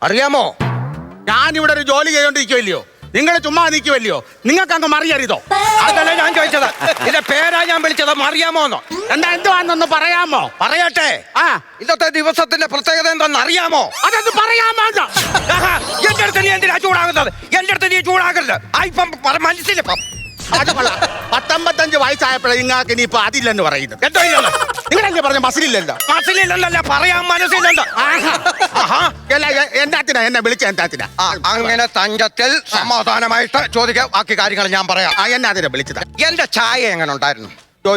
അറിയാമോ? ഞാനിവിടെ ഒരു ജോലി ചെയ്തോണ്ടിരിക്കുവല്ലയോ, നിങ്ങൾ ചുമ്മാ നിൽക്കുവല്ലയോ, നിങ്ങൾക്ക് അങ്ങ് മറിയരുതോ? അതല്ല ഞാൻ ചോദിച്ചത്. ഇതിന്റെ പേരാ ഞാൻ വിളിച്ചത്, അറിയാമോന്നോ? എന്തുവാന്നൊന്ന് പറയാമോ? പറയട്ടെ. ഇന്നത്തെ ദിവസത്തിന്റെ പ്രത്യേകത എന്താണെന്ന് അറിയാമോ? അതൊന്ന് പറയാമോ? എന്റെ അടുത്ത് നീ എന്തിനാ ചൂടാകുന്നത്? എന്റെ അടുത്ത് നീ ചൂടാകരുത്. ഇപ്പം മനസ്സിലിപ്പം 19 വയസ്സായപ്പോഴേ നിങ്ങൾക്ക് ഇനിയിപ്പോ അതില്ലെന്ന് പറയുന്നത്. എന്തോ ഇല്ലല്ലോ. നിങ്ങളല്ലേ പറഞ്ഞ മസിലില്ലല്ലോ? മസിലില്ലെന്നല്ല, പറയാൻ മനസ്സിലുണ്ട്. എന്താത്തിനാ എന്നെ വിളിച്ച? എന്താത്തിനാ? അങ്ങനെ തഞ്ചത്തിൽ സമാധാനമായിട്ട് ചോദിക്കാം. ബാക്കി കാര്യങ്ങൾ ഞാൻ പറയാം. എന്നെ അതിനെ വിളിച്ചതാ. എന്റെ ചായ എങ്ങനെ ഉണ്ടായിരുന്നു?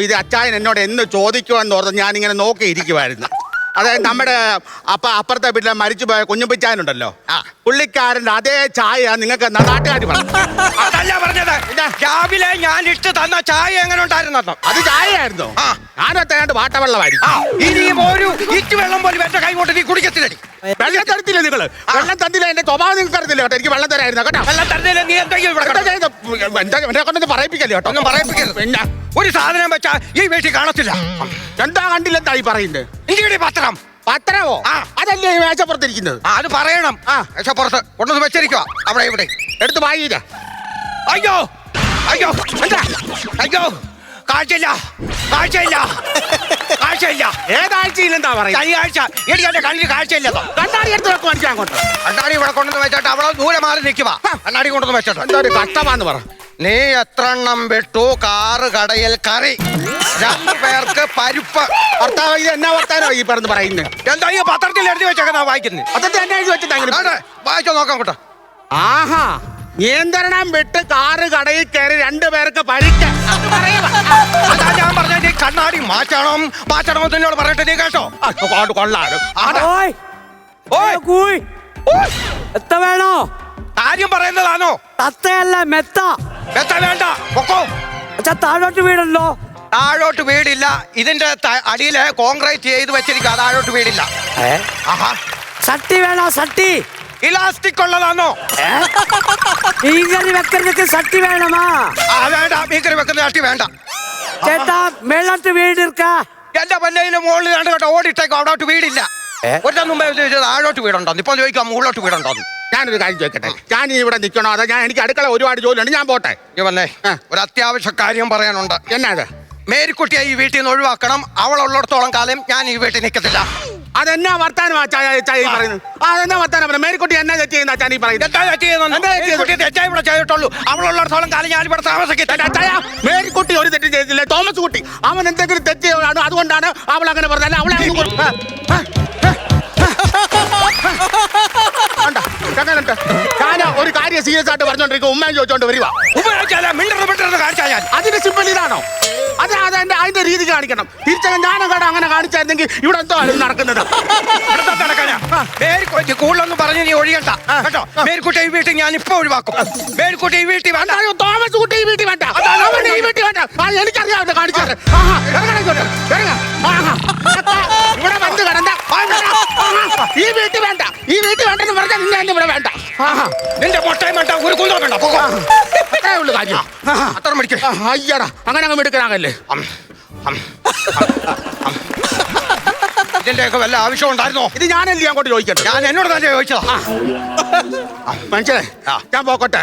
ഇത് അച്ചായൻ എന്നോട് എന്ന് ചോദിക്കുവാന്ന് ഓർത്ത് ഞാനിങ്ങനെ നോക്കിയിരിക്കുവായിരുന്നു. അതായത് നമ്മുടെ അപ്പുറത്തെ വീട്ടിലെ മരിച്ചുപോയ കുഞ്ഞുപ്പിച്ചായനുണ്ടല്ലോ, പുള്ളിക്കാരന്റെ അതേ ചായ നിങ്ങൾക്ക് നാട്ടുകാർ പറഞ്ഞു. അതല്ല പറഞ്ഞത്. രാവിലെ ഞാൻ ഇട്ട് തന്ന ചായ എങ്ങനെ ഉണ്ടായിരുന്നു? അത് ചായയായിരുന്നു. ഞാനൊത്തേണ്ട് വാട്ടവെള്ളമായിരിക്കും. ഇനിയും ഒരു ഇറ്റ് വെള്ളം പോലും എന്റെ കൈ കൊണ്ട് നീ കുടിക്കത്തില്ല. വെള്ളം തരത്തില്ല നിങ്ങള്. വെള്ളം തന്നില്ല, എന്റെ സ്വഭാവം നിങ്ങൾക്ക് അറിയില്ല കേട്ടോ. എനിക്ക് വെള്ളം തരായിരുന്നു കേട്ടോ. വെള്ളം തരുന്നില്ല. നീ എന്നെ കൊണ്ടൊന്ന് പറയിപ്പിക്കല്ലോ കേട്ടോ. ഒന്നും പറയിപ്പിക്കരുത്. പിന്നെ ഒരു സാധനം വെച്ചാ ഈ വീട്ടിൽ കാണത്തില്ല. എന്താ കണ്ടില്ലെന്താ ഈ പറയുന്നത്? ഇന്ത്യയുടെ പത്രം. പത്രമോ? അതല്ലേ ഈ മേശപ്പുറത്തിരിക്കുന്നത്? അത് പറയണം. മേശപ്പുറത്ത് കൊണ്ടുവന്ന് വെച്ചിരിക്കുക. അവിടെ ഇവിടെ എടുത്ത് വായില്ല. അയ്യോ അയ്യോ എന്താ? അയ്യോ കാഴ്ചയില്ല, കാഴ്ചയില്ല, കാഴ്ചയില്ല. ഏതാഴ്ചയിലെന്താ പറയുക? ശനിയാഴ്ച. എനിക്ക് എന്റെ കണ്ണിൽ കാഴ്ചയില്ലതോ. കണ്ണാടി എടുത്ത് വെക്കുവാൻ അങ്ങോട്ട്. കണ്ണാടി ഇവിടെ കൊണ്ടുവന്ന് വെച്ചിട്ട് അവിടെ ദൂരെ മാറി നിൽക്കുക. കണ്ണാടി കൊണ്ടുവന്ന് വെച്ചിട്ട് എന്താ ഒരു കഷ്ടമാന്ന് പറ. നീ എത്രണ്ണം വിട്ടു? കാറ് കടയിൽ കറി, 2 പേർക്ക് പരിപ്പ്. ഭർത്താവ് ഇത് എന്നാ വർത്താനോ ഈ പറഞ്ഞ് പറയുന്നത്? എന്താ ഈ പത്രത്തിൽ എഴുതി വെച്ചേക്കാ വായിക്കുന്നത്? പത്രത്തിൽ എന്നെ എഴുതി വെച്ചിട്ട് വായിച്ചോ നോക്കാം കൂട്ടാ. ആഹാ, നിയന്ത്രണം വിട്ട് കാറ് കടയിൽ കയറി 2 പേർക്ക് പരിക്ക്. അതാ ഞാൻ പറഞ്ഞ നീ കണ്ണാടി മാറ്റണം മാറ്റണം എന്നോട് പറയട്ടെ. നീ കേട്ടോ? കൊള്ളാലോ. എത്ത വേണോ? കാര്യം പറയുന്നതാണോ? തത്തയല്ല, മെത്ത. മെത്ത വേണ്ട, പൊക്കോ. അച്ഛാ താഴോട്ട് വീടല്ലോ. താഴോട്ട് വീടില്ല. ഇതിന്റെ അടിയില് കോൺക്രീറ്റ് ചെയ്ത് വെച്ചിരിക്കുക. താഴോട്ട് വീടില്ല. ആഹാ, സട്ടി വേണോ? സട്ടി ഇലാസ്റ്റിക് ഉള്ളതാണോ? മീൻകറി വെക്കുന്നതിന് സട്ടി വേണമാ? വേണ്ട, മീൻകറി വെക്കുന്ന ചട്ടി വേണ്ട. ചേട്ടാ മേളോട്ട് വീട് ഇരിക്കാ. എന്റെ പല്ലയിന് മുകളിൽ രണ്ട് കേട്ടോ ഓടിട്ടേക്കോ. അവിടോട്ട് വീടില്ല. ഒറ്റ മുമ്പേ താഴോട്ട് വീടുണ്ടോ? ഇപ്പൊ ചോദിക്കാം മുകളിലോട്ട് വീടുണ്ടോ? ഞാനൊരു കാര്യം ചോദിക്കട്ടെ, ഞാൻ ഇവിടെ നിൽക്കണോ അതോ എനിക്ക് അടുക്കള ഒരുപാട് ജോലിയുണ്ട്, ഞാൻ പോട്ടെ? നീ വന്നേ, ഒരു അത്യാവശ്യ കാര്യം പറയാനുണ്ട്. എന്നാത്? മേരിക്കുട്ടിയെ ഈ വീട്ടിൽ നിന്ന് ഒഴിവാക്കണം. അവളുള്ളിടത്തോളം കാലം ഞാൻ ഈ വീട്ടിൽ നിൽക്കത്തില്ല. അതെന്നാ വർത്താനമാ ചായ പറയുന്നത്? അതെന്നാ വർത്താനം? മേരിക്കുട്ടി എന്നാ തെറ്റ് ചെയ്യുന്ന അച്ഛൻ ഈ പറയുന്നത്? ചെയ്തിട്ടുള്ളൂ. അവളുള്ളിടത്തോളം കാലം ഞാൻ ഇവിടെ താമസിക്കത്തില്ല. മേരിക്കുട്ടി ഒരു തെറ്റ് ചെയ്തില്ലേ? തോമസ് കുട്ടി അവൻ എന്തെങ്കിലും തെറ്റ് ചെയ്യാണ്, അതുകൊണ്ടാണ് അവൾ അങ്ങനെ പറഞ്ഞത്. അവളെ ഞാൻ ഒരു കാര്യം സീരിയസ് ആയിട്ട് പറഞ്ഞോണ്ടിരിക്കും. ഉമ്മയും ചോദിച്ചോണ്ട് വരുക. അതിന്റെ സിമ്പിൾ ഇതാണോ? അതിന്റെ രീതി കാണിക്കണം. തിരിച്ചങ്ങനെ ഞാനും കട അങ്ങനെ കാണിച്ചായിരുന്നെങ്കിൽ ഇവിടെ എന്തോ നടക്കുന്നത്. കൂടുതലൊന്നും പറഞ്ഞ് നീ ഒഴിയണ്ട കേട്ടോ. മേരിക്കുട്ടി ഈ വീട്ടിൽ ഞാൻ ഇപ്പൊ ഒഴിവാക്കും. മേരിക്കുട്ടി ഈ വീട്ടിൽ വേണ്ട. തോമസ് കുട്ടി ഈ വീട്ടിൽ വേണ്ട. ഈ വീട്ടിൽ വേണ്ട. എനിക്കറിയാം കാണിച്ചത്. ഇവിടെ വന്ന് കിടന്ന ഈ വീട്ടിൽ വേണ്ട. ഈ വീട്ടിൽ വേണ്ടെന്ന് പറഞ്ഞാൽ നിന്നെ എന്റെ ഇവിടെ വേണ്ട. നിന്റെ മുട്ടയും വേണ്ട, ഒരു കുന്തം വേണ്ട. അത്രേ ഉള്ളു കാര്യം. അത്ര മടിക്ക. അയ്യടാ, അങ്ങനെ അങ്ങ് എടുക്കാനാകല്ലേ. ഇതിന്റെയൊക്കെ വല്ല ആവശ്യം ഉണ്ടായിരുന്നോ? ഇത് ഞാനല്ലേ അങ്ങോട്ട് ചോദിക്കട്ടെ? ഞാൻ എന്നോട് തന്നെ ചോദിച്ചതാ. മനസ്സിലായി, ഞാൻ പോക്കട്ടെ.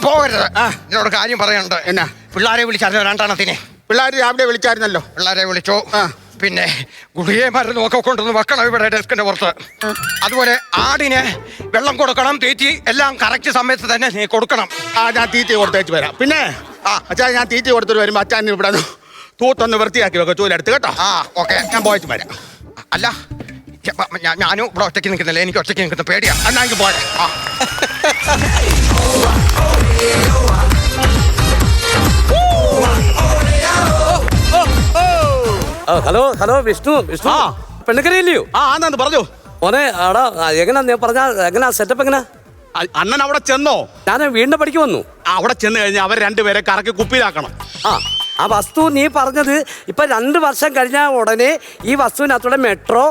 പോകരുത്. എന്നോട് കാര്യം പറയാനുണ്ട്. എന്നാ? പിള്ളേരെ വിളിച്ചായിരുന്നു രണ്ടെണ്ണത്തിനെ. പിള്ളേർ രാവിലെ വിളിച്ചായിരുന്നല്ലോ. പിള്ളേരെ വിളിച്ചു. പിന്നെ ഗുളികയെ മരുന്ന് ഒക്കെ കൊണ്ടുവന്ന് വെക്കണം ഇവിടെ ഡെസ്കിന്റെ പുറത്ത്. അതുപോലെ ആടിന് വെള്ളം കൊടുക്കണം, തീറ്റി എല്ലാം കറക്റ്റ് സമയത്ത് തന്നെ നീ കൊടുക്കണം. ഞാൻ തീറ്റി കൊടുത്തേച്ച് വരാം. പിന്നെ അച്ഛാ, ഞാൻ തീറ്റി കൊടുത്തിട്ട് വരുമ്പോ അച്ഛൻ ഇവിടെ തൂത്തൊന്ന് വൃത്തിയാക്കി വെക്കാം ചൂലെടുത്ത് കേട്ടോ. ഓക്കെ, ഞാൻ പോയിട്ട് വരാം. അല്ല, ഞാനും ഇവിടെ ഒറ്റയ്ക്ക് നിൽക്കുന്നില്ല. എനിക്ക് ഒറ്റയ്ക്ക് നിൽക്കുന്ന പേടിയാ. എന്നാ എനിക്ക് പോരെ. ഹലോ ഹലോ, വിഷ്ണു വിഷ്ണു പെണ്ണുക്കരയില്ലയോ? ആന്നു പറഞ്ഞു മോനെ. ആടാ എങ്ങനാ നീ പറഞ്ഞ എങ്ങനാ സെറ്റപ്പ്? എങ്ങനാ അണ്ണൻ അവിടെ ചെന്നോ? ഞാൻ വീണ്ടും പഠിക്ക് വന്നു. അവിടെ ചെന്ന് കഴിഞ്ഞാൽ അവർ 2 പേരെ കറക്കി കുപ്പിയിലാക്കണം. ആ വസ്തു നീ പറഞ്ഞത് ഇപ്പൊ 2 വർഷം കഴിഞ്ഞ ഉടനെ ഈ വസ്തുവിനകത്തൂടെ മെട്രോ,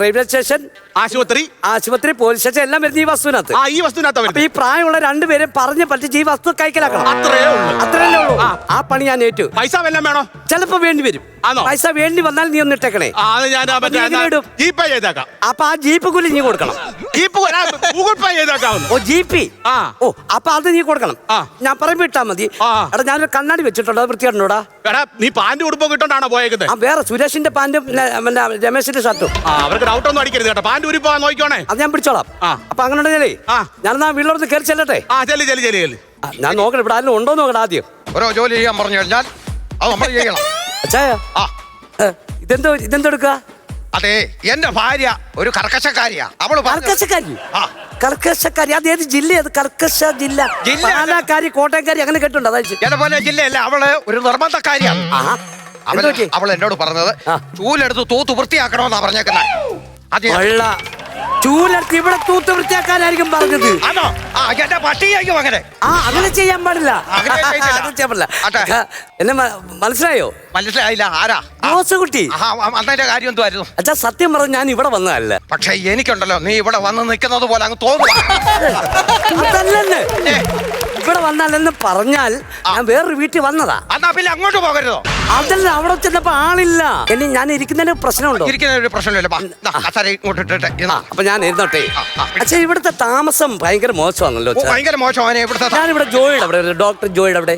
റെയിൽവേ സ്റ്റേഷൻ, ആശുപത്രി, പോലീസ് സ്റ്റേഷൻ എല്ലാം വരുന്ന ഈ വസ്തുവിനകത്ത്. ഈ വസ്തുവിനകത്ത് ഈ പ്രായമുള്ള 2 പേരെ പറഞ്ഞ് പറ്റിച്ച് ഈ വസ്തു കൈക്കലാക്കണം. അത്രയല്ലേ ഉള്ളൂ. ആ പണി ഞാൻ ഏറ്റു. പൈസ വല്ലതും വേണോ? ചിലപ്പോ വേണ്ടി വരും. പൈസ വേണ്ടി വന്നാൽ നീ ഒന്ന് ഇട്ടേക്കണേ. അപ്പൊ ആ ജീപ്പ് കൂലി നീ കൊടുക്കണം. ജീപ്പ് ഗൂഗിൾ പേ ചെയ്തേക്കാവുന്നു. ഓ GP. ആ. ഓ അപ്പൊ അത് നീ കൊടുക്കണം. ആ. ഞാൻ പറയുമ്പോ ഇട്ടാ മതി. ആ. എടാ ഞാനൊരു കണ്ണാടി വെച്ചിട്ടുണ്ടോ, അത് വൃത്തിയാണോടാ? എടാ നീ പാന്റ് ഉടുപ്പൊക്കെ ഇട്ടോണ്ടാണോ പോയേക്കുന്നത്? ആ വേറെ സുരേഷിന്റെ പാന്റും പിന്നെ രമേശിന്റെ ഷർട്ടും. ആ അവർക്ക് ഡൗട്ട് ഒന്നും അടിക്കരുത് കേട്ടോ. പാന്റ് ഉരിപ്പോ നോക്കിക്കോണേ. അത് ഞാൻ പിടിച്ചോളാം. ആ. അപ്പൊ അങ്ങനെ ഉണ്ടെങ്കിലേ ആ. ഞാനെന്നാ വീട്ടിലോട്ട് കയറി ചെല്ലട്ടെ. ആ ചെല്ലു ചെല്ലു ചെല്ലു ചെല്ലു. ആ, ഞാൻ നോക്കണം ഇവിടെ ആരും ഉണ്ടോ നോക്കണം ആദ്യം. ഓരോ ജോലി ചെയ്യാൻ പറഞ്ഞു കഴിഞ്ഞാൽ അത് നമ്മൾ ചെയ്യണം. അച്ഛായ ആ ഇതെന്തോ എടുക്കുക? അതെ, എന്റെ ഭാര്യ ഒരു കർക്കശക്കാരിയാ. അവള് പറഞ്ഞത്- കർക്കശക്കാരി. ആ. കർക്കശക്കാരി അത് ഏത് ജില്ല? അത് കർക്കശ ജില്ല. ജില്ല. പാലക്കാരി, കോട്ടയംകാരി അങ്ങനെ കേട്ടുണ്ട്. അതായത് എന്നെ പോലെ ജില്ലയല്ല, അവള് ഒരു നിർബന്ധക്കാരിയാണ്. അവൾ എന്നോട് പറഞ്ഞത് ആ. ചൂലെടുത്ത് തൂത്ത് വൃത്തിയാക്കണമെന്നാ പറഞ്ഞേക്കുന്നത്. അത് ചൂലെടുത്ത് ഇവിടെ തൂത്ത് വൃത്തിയാക്കാനായിരിക്കും പറഞ്ഞത്. ആണോ? ആ എന്റെ പട്ടിയായിരിക്കും അങ്ങനെ. ആ അങ്ങനെ ചെയ്യാൻ പാടില്ല. അങ്ങനെ ചെയ്തില്ല. അത് ചെയ്യാൻ പാടില്ല. ആട്ടെ. എന്നെ മനസ്സിലായോ? മനസ്സിലായില്ല. ആരാ? ജോസുകുട്ടി. അന്നേന്റെ കാര്യം എന്തുവായിരുന്നു? അച്ഛാ സത്യം പറഞ്ഞ് ഞാൻ ഇവിടെ വന്നതല്ല. പക്ഷെ എനിക്കുണ്ടല്ലോ നീ ഇവിടെ വന്ന് നിൽക്കുന്നത് പോലെ അങ്ങ് തോന്നുക. അതല്ലെന്ന്. ഇവിടെ വന്നാലെന്ന് പറഞ്ഞാൽ ഞാൻ വേറൊരു വീട്ടിൽ വന്നതാ. എന്നാ പിന്നെ അങ്ങോട്ട് പോകരുതോ? അതല്ല, അവിടെ ചെന്നപ്പോ ആളില്ല. ഇനി ഞാൻ ഇരിക്കുന്നതിന് പ്രശ്നമുണ്ടോ? ഇരിക്കുന്ന ഒരു പ്രശ്നമില്ല. കസേര ഇങ്ങോട്ട് ഇട്ടിട്ട് ഇരുന്നാ. അപ്പൊ ഞാൻ ഇരുന്നോട്ടെ. ആ. അച്ഛാ ഇവിടുത്തെ താമസം ഭയങ്കര മോശമാണല്ലോ. ഓ, ഭയങ്കര മോശമാണ് ഇവിടുത്തെ. ഞാനിവിടെ ജോയിയുടെ അവിടെ, ഡോക്ടർ ജോയിയുടെ അവിടെ.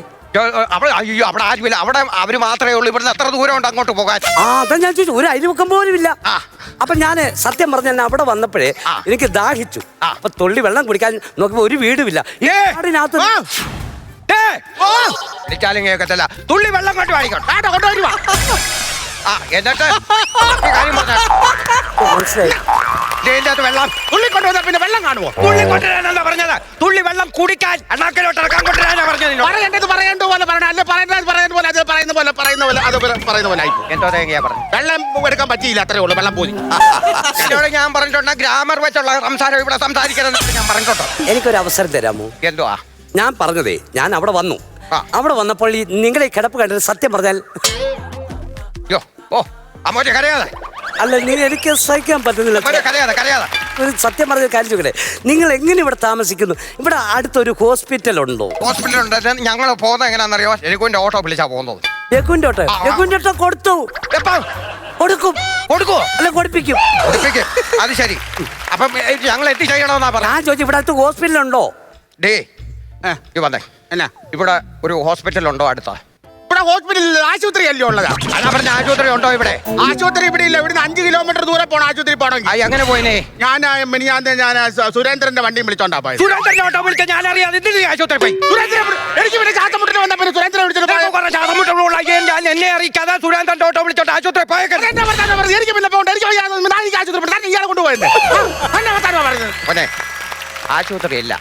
അവിടെ അയ്യോ അവിടെ ആരുമില്ല. അവിടെ അവര് മാത്രമേ ഉള്ളൂ. ഇവിടുന്ന് എത്ര ദൂരം ഉണ്ട് അങ്ങോട്ട് പോകാൻ? ആ അതാ ഞാൻ ചോദിച്ചു, ഒരു അരിമുഖം പോലും ഇല്ല. ആ. അപ്പൊ ഞാന് സത്യം പറഞ്ഞ അവിടെ വന്നപ്പോഴേ ആ. എനിക്ക് ദാഹിച്ചു. ആ. അപ്പൊ തുള്ളി വെള്ളം കുടിക്കാൻ നോക്കുമ്പോ ഒരു വീടുമില്ല. ഈ ഏ. നാടിനകത്ത് എനിക്കാലും കേൾക്കത്തില്ല. തുള്ളി വെള്ളം കൊണ്ട് വാങ്ങിക്കോട്ടെ. കൊണ്ടുവരുവാ. ആ എന്നിട്ട് ഈ കാര്യം പറഞ്ഞ മനസ്സിലായി. ഇതിന്റെ അകത്ത് വെള്ളം തുള്ളി കൊണ്ടുവന്നാ പിന്നെ വെള്ളം കാണുമോ? തുള്ളി കൊണ്ടുവരാനെന്താ പറഞ്ഞത്? തുള്ളി വെള്ളം കുടിക്കാൻ അണ്ണാക്കിലോട്ട് ഇറക്കാൻ കൊണ്ടുവരാനാ പറഞ്ഞത്. പറയേണ്ട പോലെ പറയണ അല്ല, പറയുന്ന പോലെ അത് പറയുന്ന പോലെ ആയി. എന്തോ തേങ്ങയാ പറഞ്ഞു. വെള്ളം എടുക്കാൻ പറ്റിയില്ല, അത്രേ ഉള്ളൂ. വെള്ളം പോയി. എന്നോട് ഞാൻ പറഞ്ഞിട്ടുണ്ട് ഗ്രാമർ വെച്ചുള്ള സംസാരം ഇവിടെ സംസാരിക്കരുത്. ഞാൻ പറഞ്ഞോട്ടോ. എനിക്കൊരു അവസരം തരാമോ? എന്തുവാ? ഞാൻ പറഞ്ഞതേ, ഞാൻ അവിടെ വന്നു. ആ. അവിടെ വന്നപ്പോൾ ഈ നിങ്ങളുടെ ഈ കിടപ്പ് കണ്ടത് സത്യം പറഞ്ഞാൽ യോ ഓ അമ്മോട്ടെ കരയാതെ. അല്ല നീ എനിക്ക് സഹിക്കാൻ പറ്റുന്നില്ല. അമ്മോട്ടെ കരയാതെ. ഒരു സത്യം പറഞ്ഞ കാര്യം ചോദിക്കട്ടെ, നിങ്ങൾ എങ്ങനെ ഇവിടെ താമസിക്കുന്നു? ഇവിടെ അടുത്തൊരു ഹോസ്പിറ്റൽ ഉണ്ടോ? ഹോസ്പിറ്റലുണ്ട്. ഞങ്ങൾ പോകുന്നത് എങ്ങനെയാണെന്നറിയോ? എനിക്കും ഓട്ടോ വിളിച്ചാ പോകുന്നത്. രഘുവിന്റെ ഓട്ടോ കൊടുത്തു. എപ്പോ കൊടുക്കുവോ? അല്ല കൊടുപ്പിക്കും. അത് ശരി. അപ്പം ഞങ്ങൾ എത്തിച്ചേരണമെന്നാ പറഞ്ഞത്. ഞാൻ ചോദിച്ചു ഇവിടെ അടുത്ത് ഹോസ്പിറ്റൽ ഉണ്ടോ? ഡേ വന്നേ. എന്നാ ഇവിടെ ഒരു ഹോസ്പിറ്റൽ ഉണ്ടോ അടുത്ത? ഇവിടെ ഹോസ്പിറ്റലിൽ ആശുപത്രി അല്ലേ ഉള്ളതാ? അതാ പറഞ്ഞ ആശുപത്രി ഉണ്ടോ ഇവിടെ? ആശുപത്രി ഇവിടെ ഇല്ല. ഇവിടുന്ന് 5 കിലോമീറ്റർ ദൂരെ പോണം ആശുപത്രി പോകണമെങ്കിൽ. എങ്ങനെ പോയിനെ? ഞാൻ സുരേന്ദ്രന്റെ വണ്ടിയും വിളിച്ചോണ്ടാ പോയത്. സുരേന്ദ്രൻ ഓട്ടോ വിളിക്കാൻ ഞാൻ അറിയാം. ആശുപത്രി പോയി. എനിക്ക് പിന്നെ ശ്വാസം മുട്ടിന് വന്ന പിന്നെ സുരേന്ദ്രൻ വിളിച്ചിട്ട് ഞാൻ എന്നെ അറിയിക്കാതെ സുരേന്ദ്രൻ ഓട്ടോ വിളിച്ചോട്ട് ആശുപത്രി പോയേക്കരുത്. എനിക്ക് പിന്നെ പോകണ്ട. എനിക്ക് ആശുപത്രി ഇയാളെ കൊണ്ടുപോയല്ലേ പറഞ്ഞത്. പോനെ ആശുപത്രി ഇല്ല.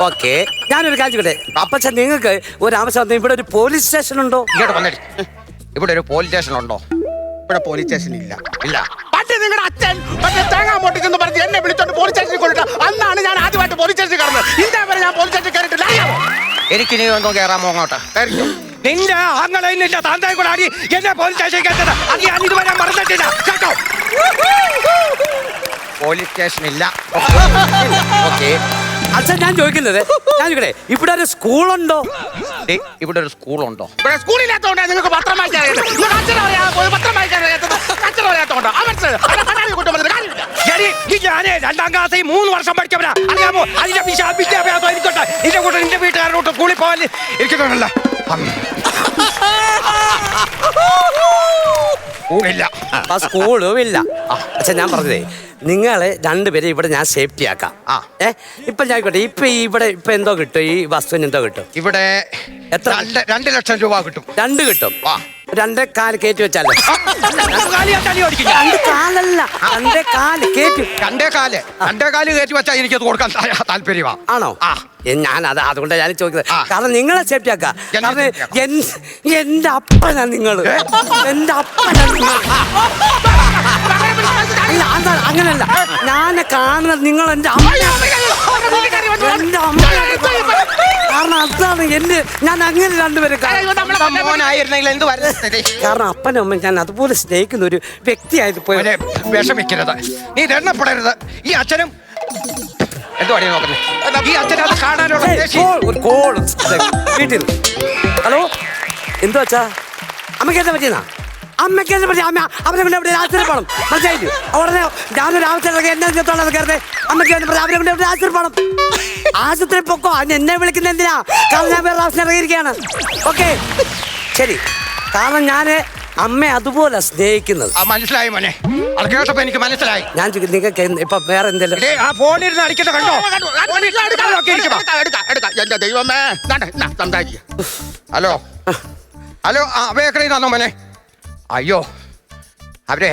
ഓക്കെ, ഞാനൊരു കാര്യം ചോദിക്കട്ടെ. അപ്പച്ച നിങ്ങൾക്ക് ഒരു ആവശ്യം വന്നാൽ ഇവിടെ ഒരു പോലീസ് സ്റ്റേഷൻ ഉണ്ടോ? ഇങ്ങോട്ട് വന്നിട്ട് ഇവിടെ ഒരു പോലീസ് സ്റ്റേഷൻ ഉണ്ടോ? ഇവിടെ പോലീസ് സ്റ്റേഷൻ ഇല്ല. ഇല്ല. പണ്ട് നിങ്ങളുടെ അച്ഛൻ തേങ്ങാ മോട്ടിക്കെന്ന് പറഞ്ഞ് എന്നെ വിളിച്ചോണ്ട് പോലീസ് സ്റ്റേഷനിൽ കൊണ്ടിട്ട് അന്നാണ് ഞാൻ ആദ്യമായിട്ട് പോലീസ് സ്റ്റേഷനിൽ കടന്നത്. ഇന്നേ വരെ ഞാൻ പോലീസ് സ്റ്റേഷനിൽ കയറിയിട്ടില്ല. എനിക്കിനി ഒന്നും കയറാമോ അങ്ങോട്ട്? നിന്റെ ആങ്ങളെ നിന്റെ താന്തായും കൂടെ അടി എന്നെ പോലീസ് സ്റ്റേഷനിൽ കയറ്റത് അത് ഞാൻ ഇതുവരെ മറന്നിട്ടില്ല കേട്ടോ. പോലീസ് സ്റ്റേഷൻ ഇല്ല. ഓക്കെ അച്ഛൻ ഞാൻ ചോദിക്കുന്നത്, ഇവിടെ ഒരു സ്കൂളുണ്ടോ? ഇവിടെ ഒരു സ്കൂളുണ്ടോ? ഇവിടെ സ്കൂളില്ലാത്തതുകൊണ്ടാണ് നിങ്ങൾക്ക് പത്രം വായിക്കാൻ പത്രം വായിക്കാൻ അച്ഛൻ അറിയാത്തതുകൊണ്ടോ? ഞാന് 2ാം ക്ലാസ്സിൽ 3 വർഷം പഠിച്ചവനാ. അറിയാമോ? അതിന്റെ വിദ്യാഭ്യാസം എനിക്കുണ്ട്. ഇതിന്റെ കൂടെ നിന്റെ വീട്ടുകാരോട്ട് സ്കൂളിൽ പോകാൻ ഇരിക്കുന്നുണ്ടല്ലോ. സ്കൂളും ഇല്ല. അച്ഛൻ ഞാൻ പറഞ്ഞതേ, നിങ്ങളെ രണ്ടുപേരെ ഇവിടെ ഞാൻ സേഫ്റ്റി ആക്കാം. ഇപ്പൊ ഞാൻ ഇപ്പൊ ഇവിടെ ഇപ്പൊ എന്തോ കിട്ടും? ഈ വസ്തുവിന് എന്തോ കിട്ടും? ഇവിടെ എത്ര? 2 ലക്ഷം രൂപ കിട്ടും. 2 കിട്ടും. 2 കാല് കയറ്റി വെച്ചാലോ? 2 കാലല്ല, 2 കാല് കയറ്റി. 2 കാല് കയറ്റി വെച്ചാൽ എനിക്കത് കൊടുക്കാൻ താല്പര്യമാ. ആണോ? ഞാൻ അതുകൊണ്ട് ഞാൻ ചോദിക്കുന്നത്. കാരണം നിങ്ങളെ സേഫ്റ്റി ആക്കാം. കാരണം എന്റെ അപ്പനാ നിങ്ങള്. എന്റെ അപ്പനാ നിങ്ങൾ. അല്ല അങ്ങനല്ല, ഞാൻ കാണുന്നത് നിങ്ങൾ എന്റെ അമ്മ. എന്റെ അമ്മ. കാരണം അതാണ് എന്റെ, ഞാൻ അങ്ങനെ രണ്ടുപേരും. കാരണം അപ്പനും അമ്മ ഞാൻ അതുപോലെ സ്നേഹിക്കുന്ന ഒരു വ്യക്തിയായിട്ട് പോയി. വിഷമിക്കരുത്, നീ എണ്ണപ്പെടരുത്. ഈ അച്ഛനും എന്തുവാടി നോക്കുന്നത്? ഈ അച്ഛനെ അത് കാണാനുള്ള വീട്ടിൽ. ഹലോ, എന്തു വച്ചാ? അമ്മയ്ക്ക് എന്താ പറ്റിയെന്നാ? അമ്മയ്ക്ക് എന്ത് പറ്റി? അമ്മ അവരെ കൊണ്ട് എവിടെ ആശുപത്രി പോകണം, മനസ്സിലായില്ലേ? ഉടനെ ഞാനൊരു ആവശ്യം എന്നെ ചെത്തോളാം കയറുന്നത്. അമ്മയ്ക്ക് എന്ത് അവരെ കൊണ്ട് എവിടെ ആശുപത്രി പോകണം? ആശുപത്രി പൊക്കോ. എന്നെ വിളിക്കുന്ന എന്തിനാ? കാരണം ഞാൻ വേറെ ആവശ്യം ഇറങ്ങിയിരിക്കുകയാണ്. ഓക്കെ ശരി. കാരണം ഞാൻ അമ്മയെ അതുപോലെ സ്നേഹിക്കുന്നത്. മനസ്സിലായി മോനെ, അത് കേട്ടപ്പോ എനിക്ക് മനസ്സിലായി. ഞാൻ നിങ്ങൾക്ക് ഇപ്പൊ വേറെ എന്തെങ്കിലും ആ ഫോണിരുന്ന് അടിക്കട്ടെ, കണ്ടോ? എന്റെ ദൈവമേ, സംസാരിക്ക. ഹലോ ഹലോ, ആ ബേക്കറിയിൽ നിന്നോ മോനെ? അയ്യോ അവരെ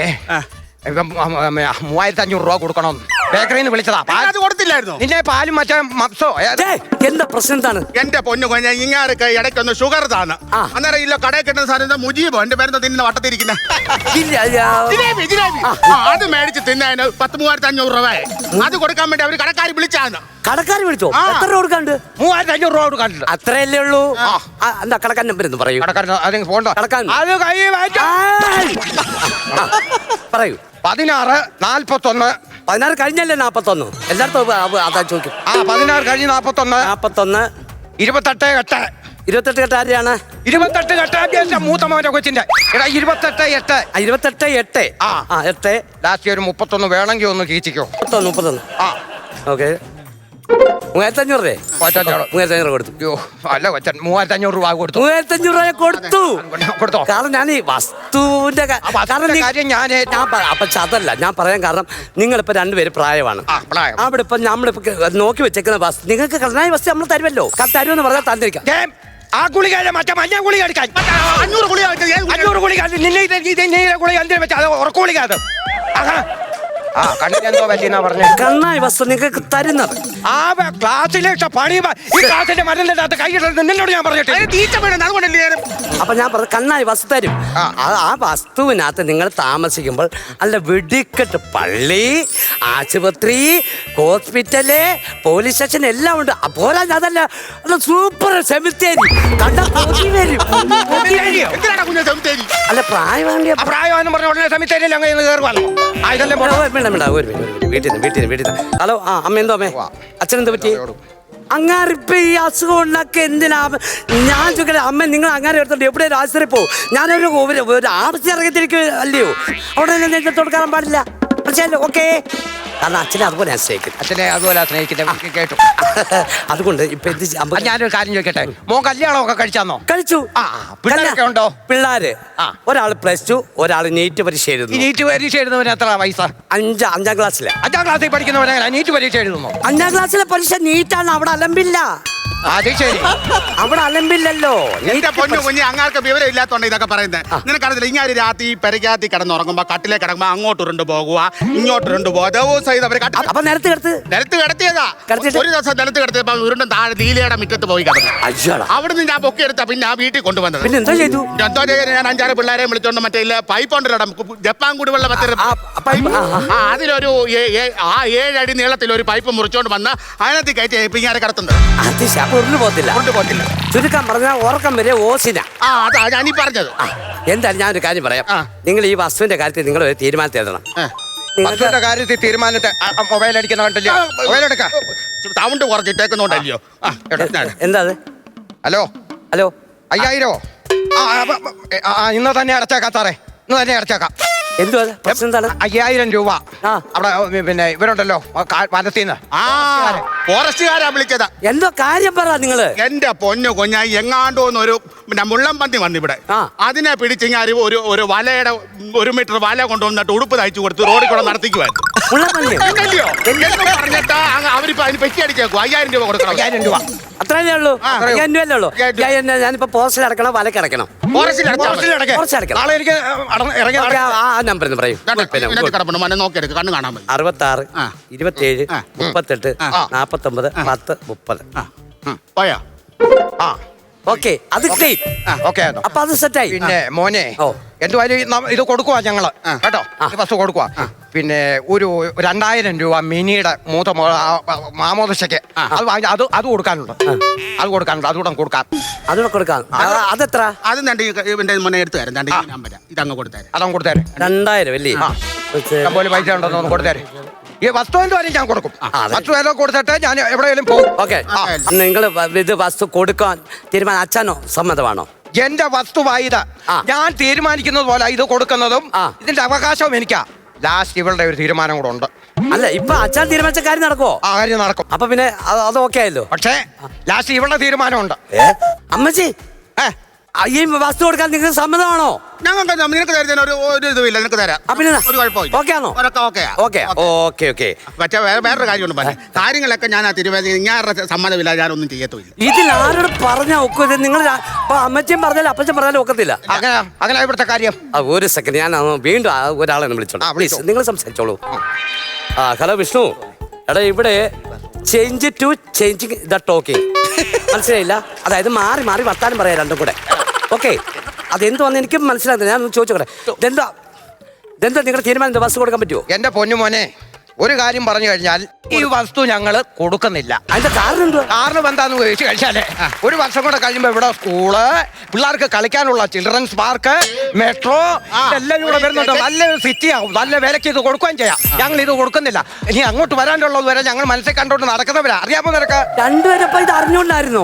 3500 രൂപ കൊടുക്കണം. ബേക്കറിയിൽ നിന്ന് വിളിച്ചതാ. അത് കൊടുത്തില്ലായിരുന്നു. നിന്നെ പാലും മറ്റേ മപ്സോ എന്താ പ്രശ്നം എന്താണ്? എന്റെ പൊന്നു കൊഞ്ഞ ഇങ്ങാർക്ക് ഇടയ്ക്കൊന്ന് ഷുഗർ താന്ന്. അന്നേരം ഇല്ല കടയിൽ കിട്ടുന്ന സാധനം മുജീബോ എന്റെ പേരെന്താ തിന്നുന്ന വട്ടത്തിരിക്കുന്ന അത് മേടിച്ച് തിന്നതിന് 10,3500 രൂപ. അത് കൊടുക്കാൻ വേണ്ടി അവര് കടക്കാരി വിളിച്ചാന്ന്. കടക്കാർ വിളിച്ചോ? എത്ര രൂപ കൊടുക്കാണ്ട്? 3500 രൂപ കൊടുക്കാനുണ്ട്. അത്രയല്ലേ ഉള്ളൂ? എന്താ കടക്കാൻ നമ്പർ എന്ന് പറയൂ. കടക്കാരൻ അതിന് പോണ്ടോ? കടക്കാൻ അത് കൈ പറയൂ. 16 41 16 കഴിഞ്ഞല്ലേ 41? എല്ലായിടത്തും അതാ ചോദിക്കും. 16 കഴിഞ്ഞ് 41 41 28 28 ആരെയാണ്? 28 മൂത്ത മോന്റെ കൊച്ചിന്റെ. എടാ 28 28 8 ലാസ്റ്റ് ഒരു 31 വേണമെങ്കിൽ ഒന്ന് കീച്ചിക്കോ. 31 ഓക്കെ. 3500 3500 കൊടുത്തു. അയ്യോ അല്ല കൊച്ചൻ 3500 രൂപ കൊടുത്തു. 3500 രൂപ കൊടുത്തു. കൊടുത്തോ? കാരണം ഞാൻ ഈ വസ്തുവിന്റെ കാര്യം ഞാൻ അപ്പൊ അതല്ല ഞാൻ പറയാൻ കാരണം നിങ്ങളിപ്പോ രണ്ടുപേര് പ്രായമാണ്. അവിടെ ഇപ്പൊ നമ്മളിപ്പോ നോക്കി വെച്ചേക്കുന്ന വസ്തു നിങ്ങൾക്ക് കടനായ വസ്തു നമ്മൾ തരുമല്ലോ. തരുമെന്ന് പറഞ്ഞാൽ തന്നിരിക്കാം. ആ ഗുളിക മറ്റേ മഞ്ഞ ഗുളിക എടുക്കാൻ 500 ഗുളിക 500 ഗുളിക ഗുളിക എന്തിനു വെച്ചാൽ അത് ഉറക്ക ഗുളിക. അത് കണ്ണിനെന്തോ പറ്റിയെന്നാ പറഞ്ഞു. കണ്ണായ വസ്തു നിങ്ങൾക്ക് തരുന്നത് ആ ക്ലാസ്സിലെ പണി ഈ ക്ലാസ്സിന്റെ മരുന്നിന്റെ അകത്ത് കൈയിടുന്നത് നിന്നോട് ഞാൻ പറഞ്ഞിട്ട് തീറ്റ വേണം. അതുകൊണ്ടല്ലേ അപ്പൊ ഞാൻ പറഞ്ഞു കണ്ണായ വസ്തു തരും. ആ വസ്തുവിനകത്ത് നിങ്ങൾ താമസിക്കുമ്പോൾ അല്ല വെടിക്കെട്ട് പള്ളി, ആശുപത്രി, ഹോസ്പിറ്റല്, പോലീസ് സ്റ്റേഷൻ എല്ലാം ഉണ്ട്. പോരാ അതല്ല സൂപ്പർ സെമിത്തേരി കണ്ട വരും. അല്ല പ്രായമാണെന്ന് പറഞ്ഞ ഉടനെ സെമിത്തേരിയിൽ അങ്ങനെ കയറുവാണോ? വീട്ടിൽ ഹലോ. അമ്മ എന്തോ അമ്മേ? അച്ഛനെന്ത് പറ്റി? അങ്ങാരിപ്പ ഈ അസുഖം ഉണ്ടാക്കി എന്തിനാ? ഞാൻ ചോദിക്കട്ടെ അമ്മ, നിങ്ങൾ അങ്ങനെ എടുത്തോണ്ട് എവിടെ ആശുപത്രി പോകും? ഞാനൊരു ആവശ്യം ഇറങ്ങിത്തിരിക്കും അല്ലയോ? അവിടെ നെഞ്ചത്ത് കൊടുക്കാൻ പാടില്ല. മനസ്സിലല്ലോ? ഓക്കെ. കാരണം അച്ഛനെ അതുപോലെ ഞാൻ സ്നേഹിക്കും. അച്ഛനെ അതുപോലെ സ്നേഹിക്കുന്നത് കേട്ടു. അതുകൊണ്ട് ഇപ്പൊ എന്ത് ഞാനൊരു കാര്യം ചോദിക്കട്ടെ, മോൻ കല്യാണമൊക്കെ കഴിച്ചാന്നോ? കഴിച്ചു. പിള്ളേരൊക്കെ ഉണ്ടോ? പിള്ളേര് ഒരാൾ +2, ഒരാൾ നീറ്റ് പരീക്ഷ എഴുതുന്നു. നീറ്റ് പരീക്ഷ എഴുതുന്നവന് എത്ര വയസ്സാ? 5ാം ക്ലാസ്സിലെ. 5ാം ക്ലാസ്സിൽ പഠിക്കുന്നവനെ നീറ്റ് പരീക്ഷ എഴുതുന്നു. 5ാം ക്ലാസ്സിലെ പരീക്ഷ നീറ്റാണ്. അവിടെ അലമ്പില്ല. അത് ശരി, അവിടെ അലമ്പില്ലല്ലോ. എന്റെ പൊന്നു കുഞ്ഞ് അങ്ങാർക്ക് വിവരം ഇല്ലാത്തോണ്ട് ഇതൊക്കെ പറയുന്നത്. നിനക്കറിയില്ല ഇങ്ങനെ രാത്രി പെരക്കാത്തി കിടന്നുറങ്ങുമ്പോ കട്ടിലേ കിടക്കുമ്പോ അങ്ങോട്ട് ഉരുണ്ട് പോകുക, ഇങ്ങോട്ട് ഉരുണ്ട് പോകുക. ദിവസം ഇത് അവര് അപ്പൊ നിലത്ത് കിടത്തിയതാ. ഒരു ദിവസം നിലത്ത് കിടത്തിയപ്പോ ഉരുണ്ടും താഴെ നീലയുടെ മുറ്റത്ത് പോയി കിടന്നു. അവിടുന്ന് ഞാൻ പൊക്കി എടുത്ത പിന്നെ ആ വീട്ടിൽ കൊണ്ടുവന്നത്. പിന്നെ എന്തോ ചെയ്തു? എന്തോ ചെയ്യാൻ ഞാൻ 5-6 പിള്ളേരെ വിളിച്ചോണ്ട് മറ്റേ പൈപ്പ് ഉണ്ടല്ലോ, ജപ്പാൻ കുടിവെള്ള അതിലൊരു 7 അടി നീളത്തിൽ ഒരു പൈപ്പ് മുറിച്ചോണ്ട് വന്ന് അതിനകത്ത് കയറ്റി ഇങ്ങനെ കിടത്തുന്നത്. പോകത്തില്ല. ചുരുക്കം പറഞ്ഞാൽ ഉറക്കം വരെ ഓസിന. അതാ ഞാനീ പറഞ്ഞത്. എന്തായാലും ഞാനൊരു കാര്യം പറയാം. നിങ്ങൾ ഈ വസ്തുവിന്റെ കാര്യത്തിൽ നിങ്ങൾ ഒരു തീരുമാനത്തിൽ എഴുതണം. കാര്യത്തിൽ തീരുമാനത്തെ മൊബൈൽ അടിക്കുന്ന കണ്ടല്ലോ. മൊബൈൽ എടുക്കാം. സൗണ്ട് കുറച്ചിട്ടേക്കുന്നോണ്ടല്ലോ. എന്താ? ഹലോ ഹലോ 5000 ഇന്ന് തന്നെ അടച്ചേക്കാം സാറേ, ഇന്ന് തന്നെ അടച്ചേക്കാം. എന്തുവാ പ്രശ്നം? എന്താണ്? 5000 രൂപ അവിടെ പിന്നെ ഇവരുണ്ടല്ലോ വനത്തിന്ന് ഫോറസ്റ്റുകാരാ വിളിച്ചതാ. എന്തോ കാര്യം പറ നിങ്ങള്. എന്റെ പൊന്നു കുഞ്ഞായി എങ്ങാണ്ടോന്നൊരു പിന്നെ മുള്ളംപന്നി വന്നിവിടെ. അതിനെ പിടിച്ചിങ്ങാരി ഒരു വലയുടെ 1 മീറ്റർ വല കൊണ്ടുവന്നിട്ട് ഉടുപ്പ് തയ്ച്ചു കൊടുത്ത് റോഡിൽ കൂടെ നടത്തിക്കുവായിരുന്നു. പറഞ്ഞിട്ട് അവരിപ്പോ അതിന് പെറ്റി അടിച്ചേക്കും. 5000 രൂപ കൊടുക്കണം. 5000 രൂപ അത്രയല്ലേ ഉള്ളൂ? 5000 രൂപയല്ലേ ഉള്ളൂ? ഞാനിപ്പോ പോസ്റ്റിൽ അടക്കണം, വലക്ക് അടക്കണം. നമ്പർ പറയൂ. 66 കണ്ണു കാണാൻ 66 27 38 49 10 30. പോയാ? ഓക്കെ, അത് ഓക്കെ. അപ്പൊ അത് സെറ്റായി. പിന്നെ മോനെ എന്തുവായാലും ഇത് കൊടുക്കുവാ ഞങ്ങള് കേട്ടോ. ബസ് കൊടുക്കുവാ. പിന്നെ ഒരു 2000 രൂപ മിനിയുടെ മൂത്ത മാമോദശയ്ക്ക് അത് കൊടുക്കാനുണ്ട്. അതുകൂടെ കൊടുക്കാം. അതെത്ര? അത് മുന്നേ എടുത്തു തരാം. ഇതങ്ങ് കൊടുത്തേരെ. അതങ്ങ് കൊടുത്തേരെ. 2000 അല്ലേ? പോലെ പൈസ ഉണ്ടോ? കൊടുത്തേരെ. ഈ വസ്തുവിന്റെ കാര്യം ഞാൻ കൊടുക്കും. അതെ. വസ്തു എല്ലാം കൊടുത്തിട്ട് ഞാൻ എവിടെയെങ്കിലും പോകും. ഓക്കെ, നിങ്ങൾ ഇത് വസ്തു കൊടുക്കാൻ തീരുമാനം അച്ഛനോ സമ്മതമാണോ? എന്റെ വസ്തുവായി ഇത് ഞാൻ തീരുമാനിക്കുന്നത് പോലെ ഇത് കൊടുക്കുന്നതും ഇതിന്റെ അവകാശവും എനിക്കാ. ലാസ്റ്റ് ഇവളുടെ ഒരു തീരുമാനം കൂടെ ഉണ്ട്. അല്ല, ഇപ്പൊ അച്ഛൻ തീരുമാനിച്ച കാര്യം നടക്കുവോ? ആ കാര്യം നടക്കും. അപ്പൊ പിന്നെ അത് ഓക്കെ ആയല്ലോ. പക്ഷേ ലാസ്റ്റ് ഇവളുടെ തീരുമാനമുണ്ട്. അമ്മച്ചി, ഈ വസ്തു കൊടുക്കാൻ നിങ്ങൾക്ക് സമ്മതമാണോ? ഞങ്ങൾക്ക് നിനക്ക് തരുന്നതിന് ഒരു ഇതുമില്ല, നിനക്ക് തരാം. ഒരു കുഴപ്പമില്ല. ഓക്കെ ആണോ? ഓക്കെ. പക്ഷേ വേറൊരു കാര്യമുണ്ട് പറഞ്ഞ കാര്യങ്ങളൊക്കെ ഞാൻ ആ തിരുവേദി ഇങ്ങാരുടെ സമ്മതമില്ല ഞാനൊന്നും ചെയ്യത്തുമില്ല. ഇതിൽ ആരോട് പറഞ്ഞാ ഒക്കത്? നിങ്ങൾ അമ്മച്ചും പറഞ്ഞാലും അപ്പച്ചൻ പറഞ്ഞാലും ഒക്കത്തില്ല. അങ്ങനെ ഇവിടുത്തെ കാര്യം. ഒരു സെക്കൻഡ്, ഞാൻ വീണ്ടും ഒരാളെ വിളിച്ചോളൂ. പ്ലീസ്, നിങ്ങൾ സംസാരിച്ചോളൂ. ഹലോ വിഷ്ണു, എടാ ഇവിടെ change to changing the talking, മനസ്സിലായില്ല? അതായത് മാറി മാറി വർത്താനം പറയാം രണ്ടും കൂടെ. ഓക്കെ, അതെന്തുവാന്ന് എനിക്ക് മനസ്സിലാകുന്നില്ല. ഞാൻ ചോദിച്ചോട്ടെ, ഇതെന്താ നിങ്ങളുടെ തീരുമാനം? എന്താ, വസ്തു കൊടുക്കാൻ പറ്റുമോ? എന്റെ പൊന്നുമോനെ, ഒരു കാര്യം പറഞ്ഞു കഴിഞ്ഞാൽ ഈ വസ്തു ഞങ്ങൾ കൊടുക്കുന്നില്ല. അതിന്റെ കാരണം എന്തുവാ? കാരണം എന്താന്ന് ചോദിച്ചു കഴിഞ്ഞാല് ഒരു വർഷം കൂടെ കഴിയുമ്പോ ഇവിടെ സ്കൂള്, പിള്ളേർക്ക് കളിക്കാനുള്ള ചിൽഡ്രൻസ് പാർക്ക്, മെട്രോ എല്ലാം കൂടെ വരുന്നുണ്ട്. നല്ലൊരു സിറ്റി ആവും, നല്ല വിലക്ക് ഇത് കൊടുക്കുകയും ചെയ്യാം. ഞങ്ങൾ ഇത് കൊടുക്കുന്നില്ല. ഇനി അങ്ങോട്ട് വരാനുള്ളത് വരെ ഞങ്ങൾ മനസ്സിൽ കണ്ടോണ്ട് നടക്കുന്നവരാ. അറിയാമോ നിനക്ക്? രണ്ടുപേരപ്പ ഇത് അറിഞ്ഞോണ്ടായിരുന്നോ?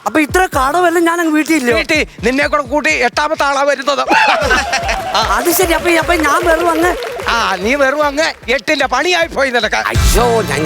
അപ്പൊ ഇത്ര കടവെല്ലാം ഞാൻ അങ്ങ് വീട്ടിലില്ല. വീട്ടിൽ നിന്നെ കൂടെ കൂട്ടി 8ാമത്തെ ആളാ വരുന്നത്. അത് ശരി. അപ്പൊ ഞാൻ വെറും അങ്ങ് നീ വെറും അങ്ങ് 8ന്റെ പണിയായി പോയി നിനക്ക്. അയ്യോ, ഞാൻ